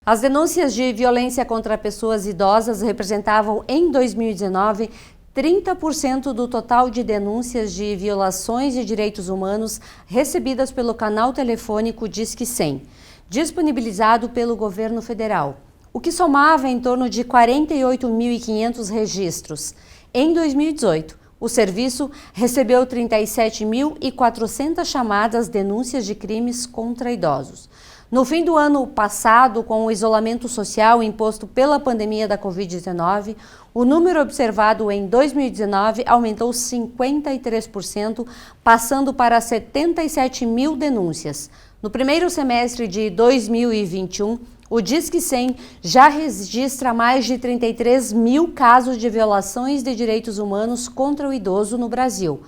As denúncias de violência contra pessoas idosas representavam, em 2019, 30% do total de denúncias de violações de direitos humanos recebidas pelo canal telefônico Disque 100, disponibilizado pelo governo federal, o que somava em torno de 48.500 registros. Em 2018, o serviço recebeu 37.400 chamadas denúncias de crimes contra idosos. No fim do ano passado, com o isolamento social imposto pela pandemia da Covid-19, o número observado em 2019 aumentou 53%, passando para 77 mil denúncias. No primeiro semestre de 2021, o Disque 100 já registra mais de 33 mil casos de violações de direitos humanos contra o idoso no Brasil.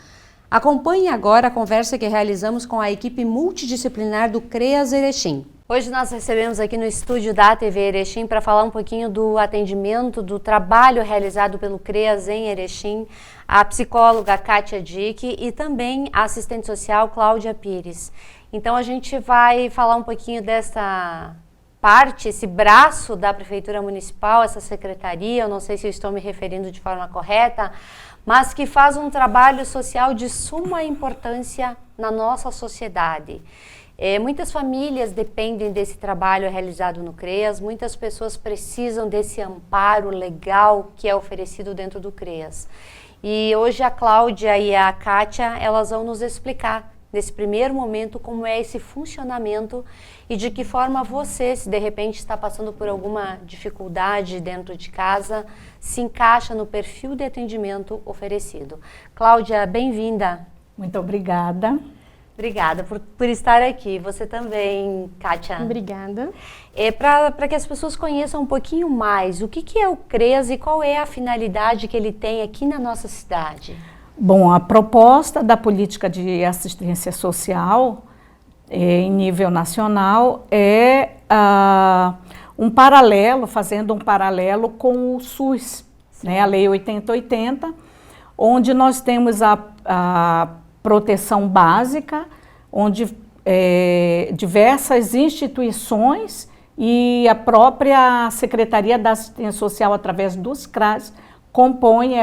Acompanhe agora a conversa que realizamos com a equipe multidisciplinar do CREAS Erechim. Hoje nós recebemos aqui no estúdio da TV Erechim para falar um pouquinho do atendimento, do trabalho realizado pelo CREAS em Erechim, a psicóloga Kátia Dick e também a assistente social Cláudia Pires. Então a gente vai falar um pouquinho dessa parte, esse braço da Prefeitura Municipal, essa secretaria, eu não sei se eu estou me referindo de forma correta, mas que faz um trabalho social de suma importância na nossa sociedade. Muitas famílias dependem desse trabalho realizado no CREAS, muitas pessoas precisam desse amparo legal que é oferecido dentro do CREAS. E hoje a Cláudia e a Kátia, elas vão nos explicar nesse primeiro momento como é esse funcionamento e de que forma você, se de repente está passando por alguma dificuldade dentro de casa, se encaixa no perfil de atendimento oferecido. Cláudia, bem-vinda. Muito obrigada. Obrigada por estar aqui. Você também, Kátia. Obrigada. Para que as pessoas conheçam um pouquinho mais, o que é o CREAS e qual é a finalidade que ele tem aqui na nossa cidade? Bom, a proposta da política de assistência social em nível nacional é fazendo um paralelo com o SUS, né, a Lei 8080, onde nós temos a proteção básica, onde diversas instituições e a própria Secretaria da Assistência Social, através dos CRAS, compõem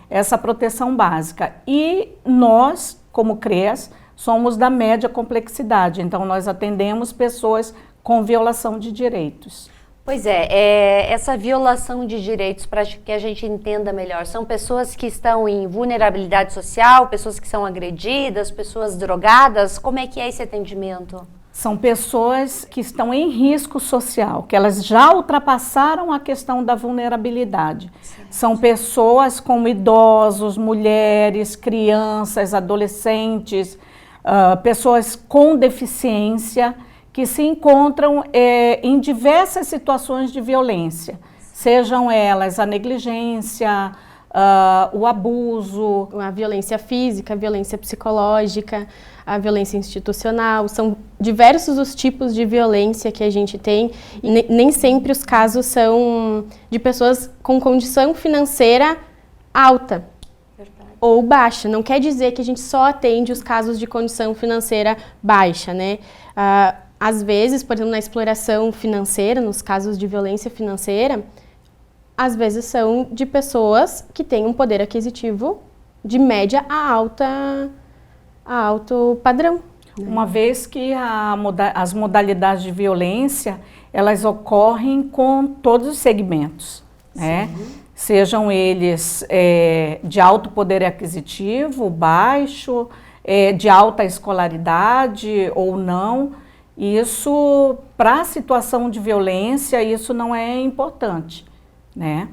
essa proteção básica. E nós, como CREAS, somos da média complexidade, então nós atendemos pessoas com violação de direitos. Pois é, essa violação de direitos, para que a gente entenda melhor, são pessoas que estão em vulnerabilidade social, pessoas que são agredidas, pessoas drogadas, como é que é esse atendimento? São pessoas que estão em risco social, que elas já ultrapassaram a questão da vulnerabilidade. Sim. São pessoas como idosos, mulheres, crianças, adolescentes, pessoas com deficiência, que se encontram em diversas situações de violência, sejam elas a negligência, o abuso, a violência física, a violência psicológica, a violência institucional, são diversos os tipos de violência que a gente tem e nem sempre os casos são de pessoas com condição financeira alta. Verdade. Ou baixa. Não quer dizer que a gente só atende os casos de condição financeira baixa, né? Às vezes, por exemplo, na exploração financeira, nos casos de violência financeira, às vezes são de pessoas que têm um poder aquisitivo de média a alto padrão. Uma vez que as modalidades de violência, elas ocorrem com todos os segmentos, né? Sejam eles de alto poder aquisitivo, baixo, de alta escolaridade ou não. Isso, para a situação de violência, isso não é importante, né?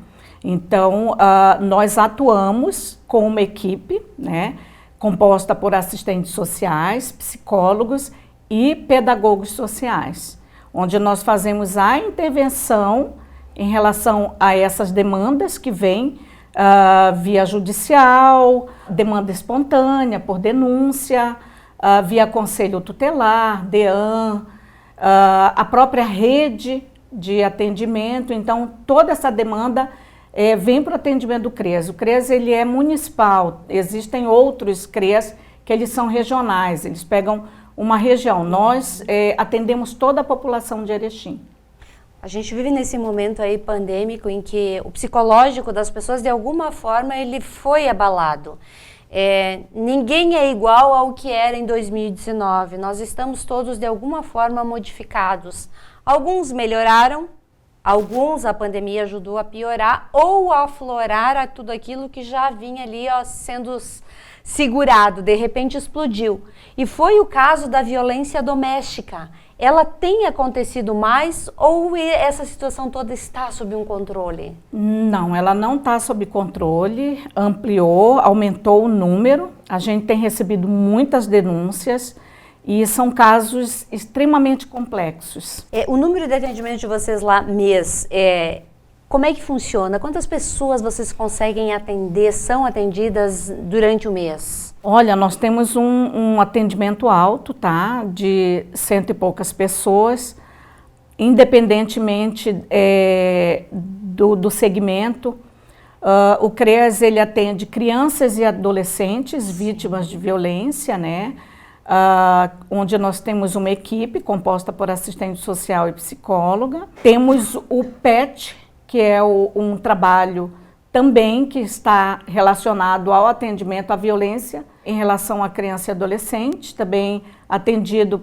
Então, nós atuamos com uma equipe, né, composta por assistentes sociais, psicólogos e pedagogos sociais, onde nós fazemos a intervenção em relação a essas demandas que vêm via judicial, demanda espontânea, por denúncia, via conselho tutelar, DEAN, a própria rede de atendimento. Então, toda essa demanda vem para o atendimento do CREAS. O CREAS ele é municipal, existem outros CREAS que eles são regionais, eles pegam uma região. Nós atendemos toda a população de Erechim. A gente vive nesse momento aí pandêmico em que o psicológico das pessoas, de alguma forma, ele foi abalado. Ninguém é igual ao que era em 2019. Nós estamos todos, de alguma forma, modificados. Alguns melhoraram, alguns a pandemia ajudou a piorar ou a aflorar a tudo aquilo que já vinha ali sendo segurado, de repente explodiu. E foi o caso da violência doméstica. Ela tem acontecido mais ou essa situação toda está sob um controle? Não, ela não está sob controle, ampliou, aumentou o número. A gente tem recebido muitas denúncias e são casos extremamente complexos. O número de atendimento de vocês lá mês, como é que funciona? Quantas pessoas vocês conseguem atender, são atendidas durante o mês? Olha, nós temos um atendimento alto, tá? De 100 e poucas pessoas, independentemente do segmento. O CREAS, ele atende crianças e adolescentes vítimas de violência, né? Onde nós temos uma equipe composta por assistente social e psicóloga. Temos o PET, que é um trabalho também que está relacionado ao atendimento à violência em relação à criança e adolescente, também atendido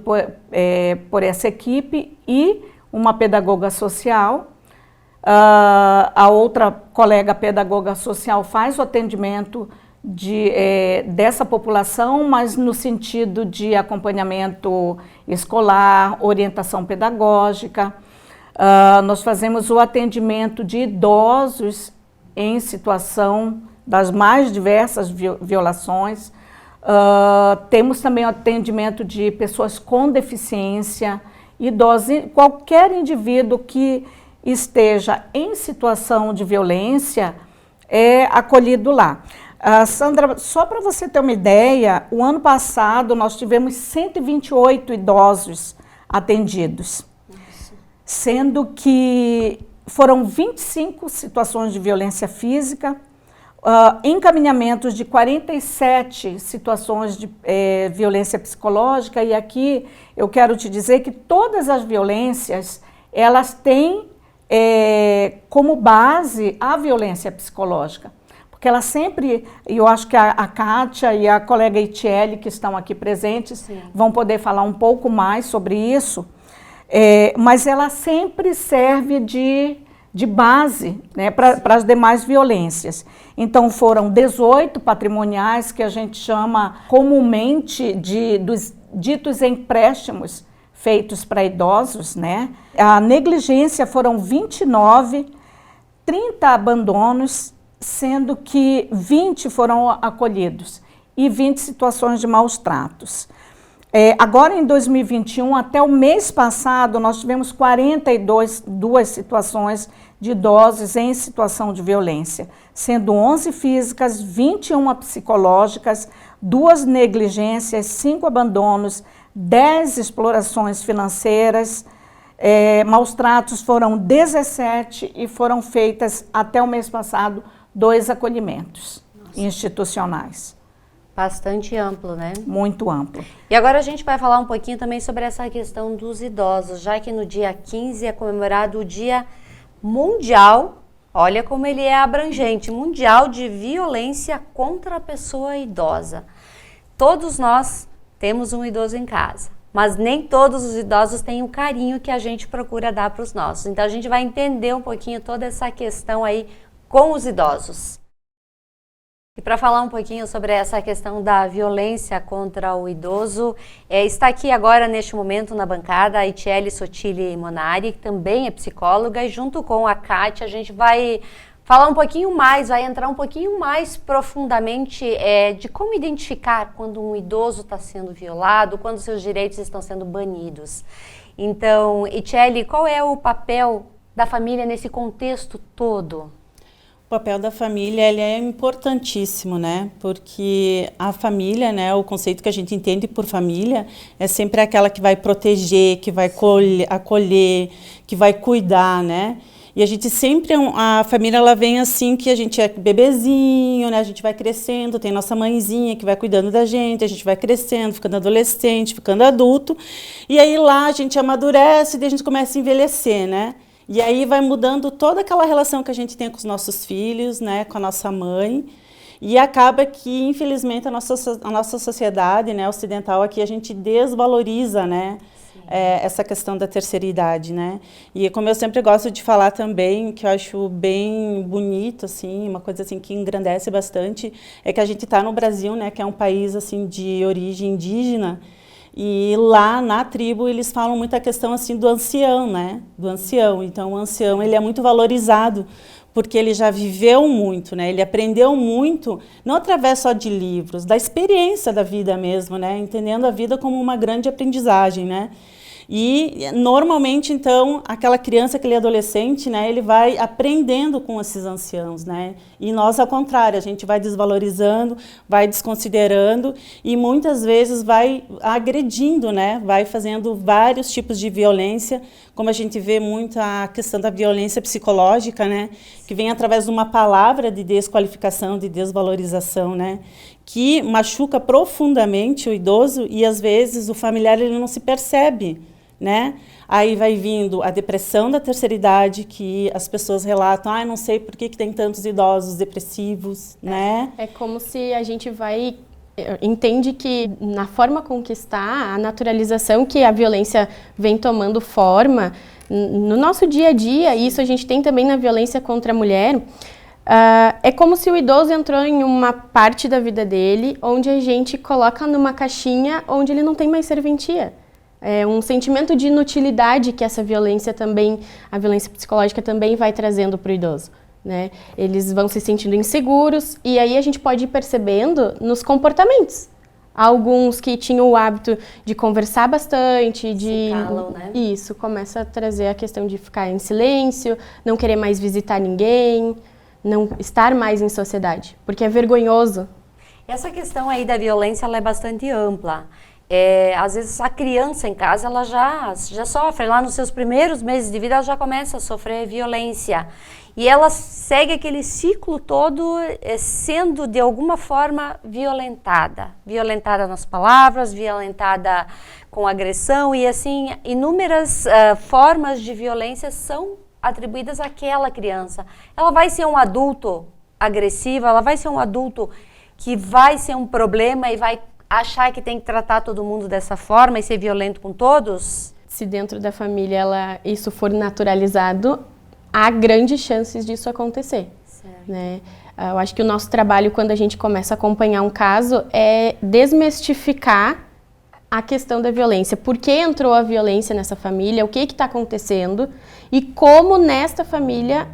por essa equipe, e uma pedagoga social. A outra colega pedagoga social faz o atendimento dessa população, mas no sentido de acompanhamento escolar, orientação pedagógica. Nós fazemos o atendimento de idosos em situação das mais diversas violações. Temos também o atendimento de pessoas com deficiência, idosos, qualquer indivíduo que esteja em situação de violência é acolhido lá. Sandra, só para você ter uma ideia, o ano passado nós tivemos 128 idosos atendidos, sendo que foram 25 situações de violência física, encaminhamentos de 47 situações de violência psicológica, e aqui eu quero te dizer que todas as violências, elas têm como base a violência psicológica, porque ela sempre, eu acho que a Kátia e a colega Itiele, que estão aqui presentes, sim, vão poder falar um pouco mais sobre isso, mas ela sempre serve de base, né, para as demais violências. Então foram 18 patrimoniais, que a gente chama comumente dos ditos empréstimos feitos para idosos, né? A negligência foram 29, 30 abandonos, sendo que 20 foram acolhidos e 20 situações de maus tratos. Agora, em 2021, até o mês passado, nós tivemos 42 situações de idosos em situação de violência, sendo 11 físicas, 21 psicológicas, 2 negligências, 5 abandonos, 10 explorações financeiras. Maus tratos foram 17 e foram feitas, até o mês passado, 2 acolhimentos institucionais. Bastante amplo, né? Muito amplo. E agora a gente vai falar um pouquinho também sobre essa questão dos idosos, já que no dia 15 é comemorado o Dia Mundial, olha como ele é abrangente, Mundial de Violência contra a Pessoa Idosa. Todos nós temos um idoso em casa, mas nem todos os idosos têm o carinho que a gente procura dar para os nossos. Então a gente vai entender um pouquinho toda essa questão aí com os idosos. E para falar um pouquinho sobre essa questão da violência contra o idoso, está aqui agora, neste momento, na bancada, a Itiele Sotile Monari, que também é psicóloga, e junto com a Kátia, a gente vai falar um pouquinho mais, vai entrar um pouquinho mais profundamente de como identificar quando um idoso está sendo violado, quando seus direitos estão sendo banidos. Então, Itiele, qual é o papel da família nesse contexto todo? O papel da família, ele é importantíssimo, né? Porque a família, né, o conceito que a gente entende por família é sempre aquela que vai proteger, que vai acolher, que vai cuidar, né? E a gente sempre, a família, ela vem assim, que a gente é bebezinho, né? A gente vai crescendo, tem nossa mãezinha que vai cuidando da gente, a gente vai crescendo, ficando adolescente, ficando adulto, e aí lá a gente amadurece e a gente começa a envelhecer, né? E aí vai mudando toda aquela relação que a gente tem com os nossos filhos, né, com a nossa mãe. E acaba que, infelizmente, a nossa sociedade, né, ocidental aqui, a gente desvaloriza, né, essa questão da terceira idade, né? E como eu sempre gosto de falar também, que eu acho bem bonito, assim, uma coisa assim que engrandece bastante, é que a gente está no Brasil, né, que é um país assim de origem indígena, e lá na tribo eles falam muito a questão assim do ancião, né? Do ancião. Então o ancião ele é muito valorizado porque ele já viveu muito, né? Ele aprendeu muito, não através só de livros, da experiência da vida mesmo, né? Entendendo a vida como uma grande aprendizagem, né? E, normalmente, então, aquela criança, aquele adolescente, né, ele vai aprendendo com esses anciãos, né? E nós, ao contrário, a gente vai desvalorizando, vai desconsiderando e, muitas vezes, vai agredindo, né? Vai fazendo vários tipos de violência, como a gente vê muito a questão da violência psicológica, né? Que vem através de uma palavra de desqualificação, de desvalorização, né? Que machuca profundamente o idoso e, às vezes, o familiar ele não se percebe, né? Aí vai vindo a depressão da terceira idade, que as pessoas relatam, não sei por que tem tantos idosos depressivos, né? É como se a gente entende que na forma com que está, a naturalização que a violência vem tomando forma, no nosso dia a dia, e isso a gente tem também na violência contra a mulher, é como se o idoso entrou em uma parte da vida dele onde a gente coloca numa caixinha onde ele não tem mais serventia. É um sentimento de inutilidade que essa violência também, a violência psicológica também vai trazendo para o idoso, né? Eles vão se sentindo inseguros e aí a gente pode ir percebendo nos comportamentos. Alguns que tinham o hábito de conversar bastante, de... Se calam, né? Isso, começa a trazer a questão de ficar em silêncio, não querer mais visitar ninguém, não estar mais em sociedade, porque é vergonhoso. Essa questão aí da violência, ela é bastante ampla. Às vezes a criança em casa, ela já sofre, lá nos seus primeiros meses de vida, ela já começa a sofrer violência. E ela segue aquele ciclo todo sendo, de alguma forma, violentada. Violentada nas palavras, violentada com agressão e, assim, inúmeras formas de violência são atribuídas àquela criança. Ela vai ser um adulto agressivo, ela vai ser um adulto que vai ser um problema e vai achar que tem que tratar todo mundo dessa forma e ser violento com todos? Se dentro da família isso for naturalizado, há grandes chances disso acontecer. Né? Eu acho que o nosso trabalho, quando a gente começa a acompanhar um caso, é desmistificar a questão da violência. Por que entrou a violência nessa família? O que está acontecendo? E como nesta família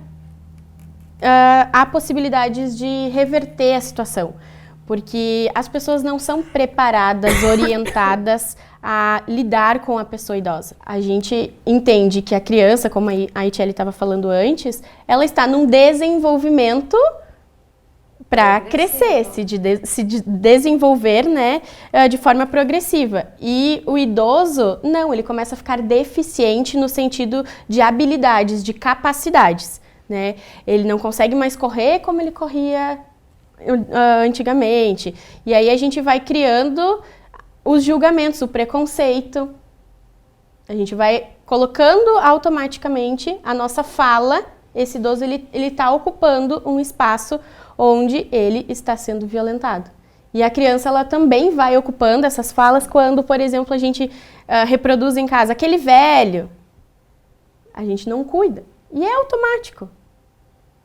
há possibilidades de reverter a situação. Porque as pessoas não são preparadas, orientadas a lidar com a pessoa idosa. A gente entende que a criança, como a Itiele estava falando antes, ela está num desenvolvimento para crescer, se desenvolver, né, de forma progressiva. E o idoso, não, ele começa a ficar deficiente no sentido de habilidades, de capacidades, né? Ele não consegue mais correr como ele corria antigamente. E aí a gente vai criando os julgamentos, o preconceito. A gente vai colocando automaticamente a nossa fala. Esse idoso ele está ocupando um espaço onde ele está sendo violentado. E a criança ela também vai ocupando essas falas quando, por exemplo, a gente reproduz em casa aquele velho. A gente não cuida. E é automático.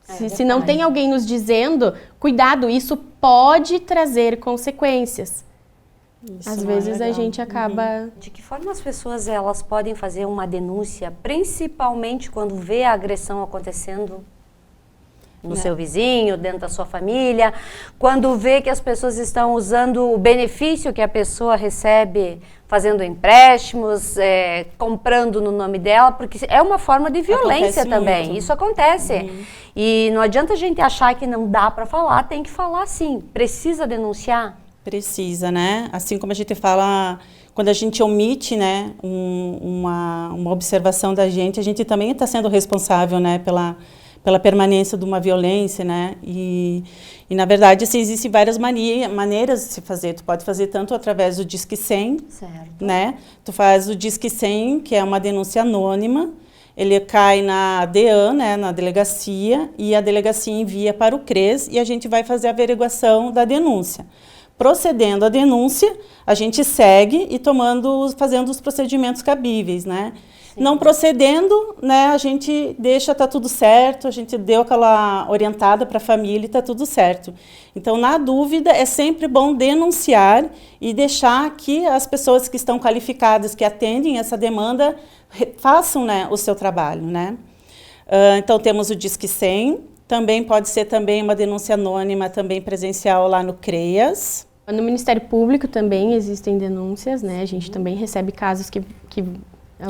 Se não tem alguém nos dizendo, cuidado, isso pode trazer consequências. Isso Às não vezes é a legal. gente acaba... De que forma as pessoas elas podem fazer uma denúncia, principalmente quando vê a agressão acontecendo no seu vizinho, dentro da sua família, quando vê que as pessoas estão usando o benefício que a pessoa recebe fazendo empréstimos, comprando no nome dela, porque é uma forma de violência Acontece também. muito. Isso acontece. E não adianta a gente achar que não dá para falar, tem que falar sim. Precisa denunciar? Precisa, né? Assim como a gente fala, quando a gente omite, né, uma observação da gente, a gente também está sendo responsável, né, pela permanência de uma violência, né? E na verdade, assim, existem várias maneiras de se fazer. Tu pode fazer tanto através do Disque 100, Certo. né? Tu faz o Disque 100, que é uma denúncia anônima, ele cai na DEAN, né, na delegacia, e a delegacia envia para o CRES e a gente vai fazer a averiguação da denúncia. Procedendo à denúncia, a gente segue e fazendo os procedimentos cabíveis, né? Sim. Não procedendo, né, a gente deixa, tá tudo certo, a gente deu aquela orientada para a família e tá tudo certo. Então, na dúvida, é sempre bom denunciar e deixar que as pessoas que estão qualificadas, que atendem essa demanda, façam, né, o seu trabalho, né? Então, temos o Disque 100, também pode ser também uma denúncia anônima, também presencial lá no CREAS. No Ministério Público também existem denúncias, né? A gente também recebe casos que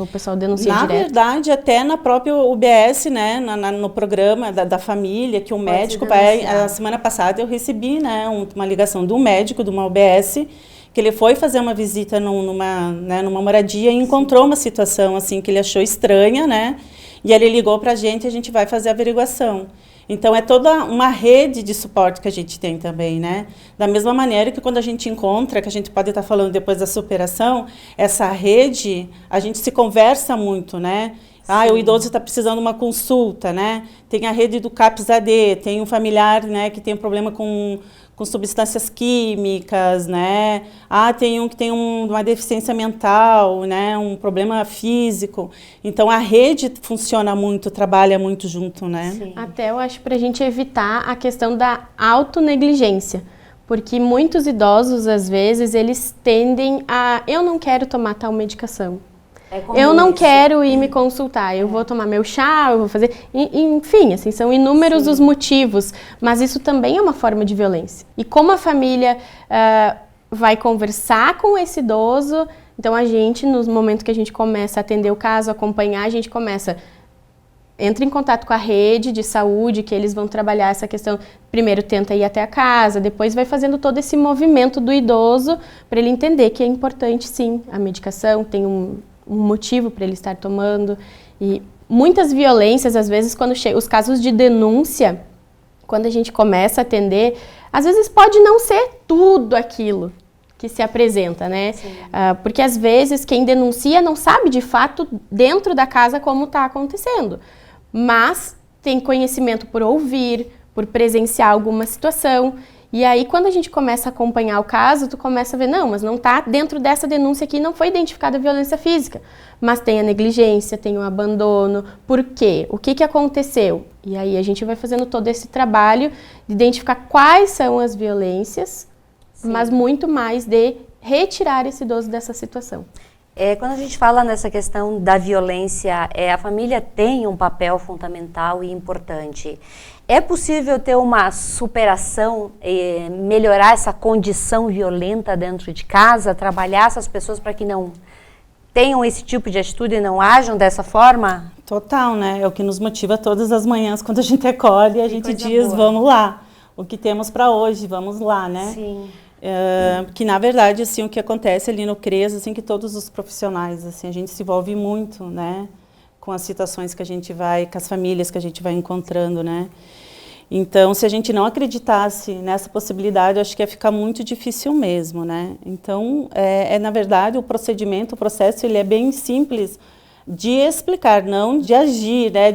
o pessoal denuncia direto. Na verdade, até na própria UBS, né, no programa da família, que o médico vai... A semana passada eu recebi, né, uma ligação de um médico de uma UBS, que ele foi fazer uma visita numa moradia e encontrou uma situação assim que ele achou estranha, né? E ele ligou para a gente vai fazer a averiguação. Então, é toda uma rede de suporte que a gente tem também, né? Da mesma maneira que quando a gente encontra, que a gente pode estar falando depois da superação, essa rede, a gente se conversa muito, né? Ah, o idoso está precisando de uma consulta, né? Tem a rede do CAPS-AD, tem um familiar, né, que tem um problema com substâncias químicas, né? Ah, tem um que tem uma deficiência mental, né? Um problema físico. Então, a rede funciona muito, trabalha muito junto, né? Sim. Até eu acho para a gente evitar a questão da autonegligência. Porque muitos idosos, às vezes, eles tendem a... Eu não quero tomar tal medicação. Eu não quero ir me consultar, eu vou tomar meu chá, eu vou fazer... Enfim, assim, são inúmeros os motivos, mas isso também é uma forma de violência. E como a família vai conversar com esse idoso, então a gente, no momento que a gente começa a atender o caso, acompanhar, a gente entra em contato com a rede de saúde, que eles vão trabalhar essa questão. Primeiro tenta ir até a casa, depois vai fazendo todo esse movimento do idoso para ele entender que é importante, sim, a medicação, tem um motivo para ele estar tomando. E muitas violências, às vezes, quando os casos de denúncia, quando a gente começa a atender, às vezes pode não ser tudo aquilo que se apresenta, né? Porque às vezes quem denuncia não sabe de fato dentro da casa como está acontecendo, mas tem conhecimento por ouvir, por presenciar alguma situação. E aí, quando a gente começa a acompanhar o caso, tu começa a ver, não, mas não está dentro dessa denúncia aqui, não foi identificada a violência física, mas tem a negligência, tem o abandono. Por quê? O que aconteceu? E aí a gente vai fazendo todo esse trabalho de identificar quais são as violências, mas muito mais de retirar esse idoso dessa situação. Quando a gente fala nessa questão da violência, a família tem um papel fundamental e importante. É possível ter uma superação, melhorar essa condição violenta dentro de casa, trabalhar essas pessoas para que não tenham esse tipo de atitude e não ajam dessa forma? Total, né? É o que nos motiva todas as manhãs quando a gente acorda e a gente diz, vamos lá, o que temos para hoje, vamos lá, né? Sim. Que na verdade, assim, o que acontece ali no CREAS, assim, que todos os profissionais, assim, a gente se envolve muito, né, com as situações que a gente vai, com as famílias que a gente vai encontrando, né. Então, se a gente não acreditasse nessa possibilidade, acho que ia ficar muito difícil mesmo, né. Então, na verdade, o processo, ele é bem simples de explicar, não de agir, né,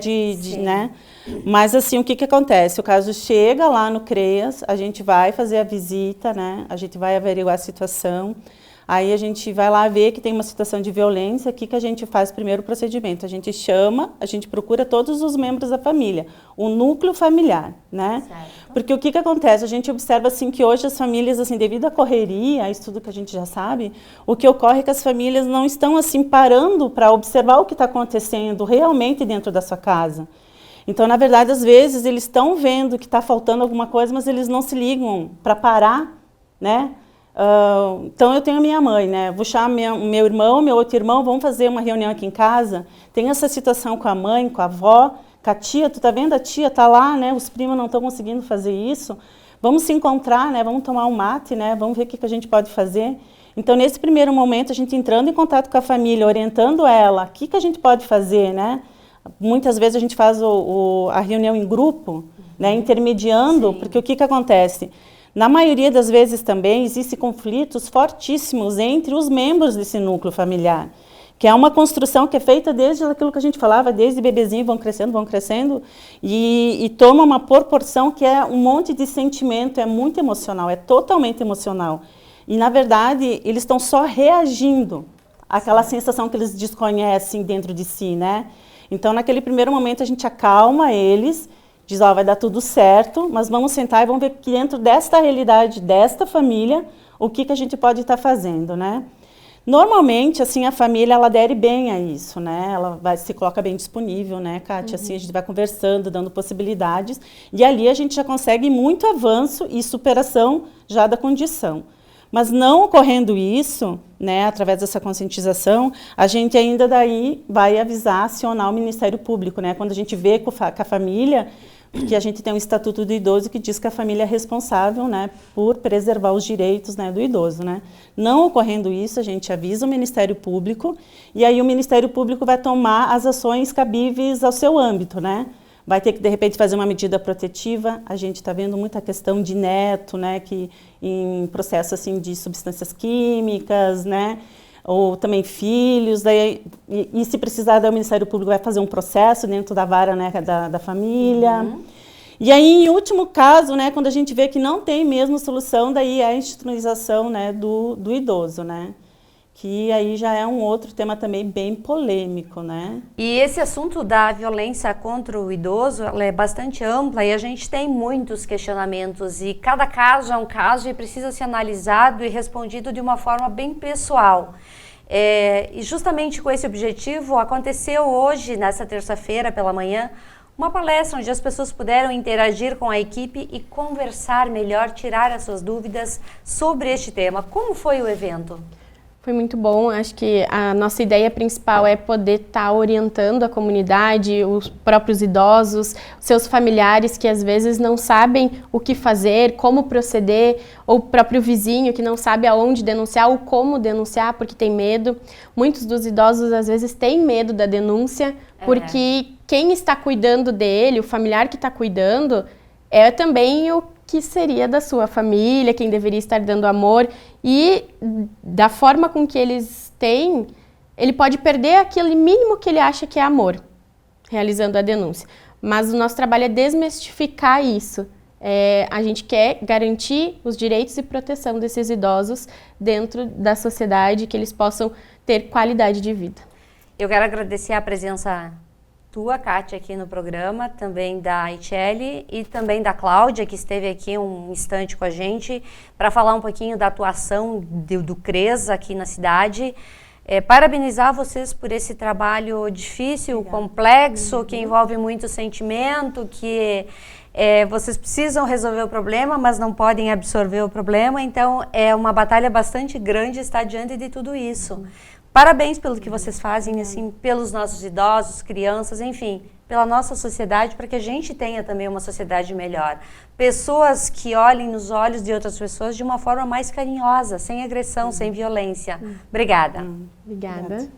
né. Mas, assim, o que acontece? O caso chega lá no CREAS, a gente vai fazer a visita, né? A gente vai averiguar a situação, aí a gente vai lá ver que tem uma situação de violência, o que a gente faz primeiro o procedimento? A gente chama, a gente procura todos os membros da família, o núcleo familiar, né? Certo. Porque o que acontece? A gente observa, assim, que hoje as famílias, assim, devido à correria, isso tudo que a gente já sabe, o que ocorre é que as famílias não estão, assim, parando para observar o que está acontecendo realmente dentro da sua casa. Então, na verdade, às vezes, eles estão vendo que está faltando alguma coisa, mas eles não se ligam para parar, né? Então, eu tenho a minha mãe, né? Vou chamar meu irmão, meu outro irmão, vamos fazer uma reunião aqui em casa. Tem essa situação com a mãe, com a avó, com a tia. Tu tá vendo? A tia tá lá, né? Os primos não estão conseguindo fazer isso. Vamos se encontrar, né? Vamos tomar um mate, né? Vamos ver o que a gente pode fazer. Então, nesse primeiro momento, a gente entrando em contato com a família, orientando ela, o que a gente pode fazer, né? Muitas vezes a gente faz a reunião em grupo, né, intermediando, porque o que acontece? Na maioria das vezes também existem conflitos fortíssimos entre os membros desse núcleo familiar. que é uma construção que é feita desde aquilo que a gente falava, desde bebezinho, vão crescendo, e toma uma proporção que é um monte de sentimento, é muito emocional, é totalmente emocional. E, na verdade, eles estão só reagindo àquela sensação que eles desconhecem dentro de si, né? Então, naquele primeiro momento, a gente acalma eles, diz, ó, vai dar tudo certo, mas vamos sentar e vamos ver que dentro desta realidade, desta família, o que a gente pode estar fazendo, né? Normalmente, assim, a família, ela adere bem a isso, né? Ela se coloca bem disponível, né, Kátia? Assim, a gente vai conversando, dando possibilidades, e ali a gente já consegue muito avanço e superação já da condição. Mas não ocorrendo isso, né, através dessa conscientização, a gente ainda daí vai avisar, acionar o Ministério Público, né? Quando a gente vê com a família, porque a gente tem um Estatuto do Idoso que diz que a família é responsável, né, por preservar os direitos, né, do idoso, né? Não ocorrendo isso, a gente avisa o Ministério Público e aí o Ministério Público vai tomar as ações cabíveis ao seu âmbito, né? Vai ter que, de repente, fazer uma medida protetiva. A gente está vendo muita questão de neto, né, que em processo assim, de substâncias químicas, né, ou também filhos. Daí, e se precisar, daí o Ministério Público vai fazer um processo dentro da vara, né, da família. E aí, em último caso, né, quando a gente vê que não tem mesmo solução, daí é a institucionalização, né, do idoso, né? Que aí já é um outro tema também bem polêmico, né? E esse assunto da violência contra o idoso, ela é bastante ampla e a gente tem muitos questionamentos e cada caso é um caso e precisa ser analisado e respondido de uma forma bem pessoal. E justamente com esse objetivo, aconteceu hoje, nessa terça-feira pela manhã, uma palestra onde as pessoas puderam interagir com a equipe e conversar melhor, tirar as suas dúvidas sobre este tema. Como foi o evento? Foi muito bom, acho que a nossa ideia principal é poder estar orientando a comunidade, os próprios idosos, seus familiares que às vezes não sabem o que fazer, como proceder, ou o próprio vizinho que não sabe aonde denunciar ou como denunciar porque tem medo. Muitos dos idosos às vezes têm medo da denúncia porque quem está cuidando dele, o familiar que está cuidando, é também o que seria da sua família, quem deveria estar dando amor, e da forma com que eles têm, ele pode perder aquele mínimo que ele acha que é amor, realizando a denúncia. Mas o nosso trabalho é desmistificar isso. A gente quer garantir os direitos e proteção desses idosos dentro da sociedade, que eles possam ter qualidade de vida. Eu quero agradecer a presença tua, Kátia, aqui no programa, também da Itchele e também da Cláudia, que esteve aqui um instante com a gente, para falar um pouquinho da atuação do CRES aqui na cidade. Parabenizar vocês por esse trabalho difícil, complexo, que envolve muito sentimento, que vocês precisam resolver o problema, mas não podem absorver o problema, então é uma batalha bastante grande estar diante de tudo isso. Parabéns pelo que vocês fazem, assim, pelos nossos idosos, crianças, enfim, pela nossa sociedade, para que a gente tenha também uma sociedade melhor. Pessoas que olhem nos olhos de outras pessoas de uma forma mais carinhosa, sem agressão, sem violência. Obrigada. Obrigada.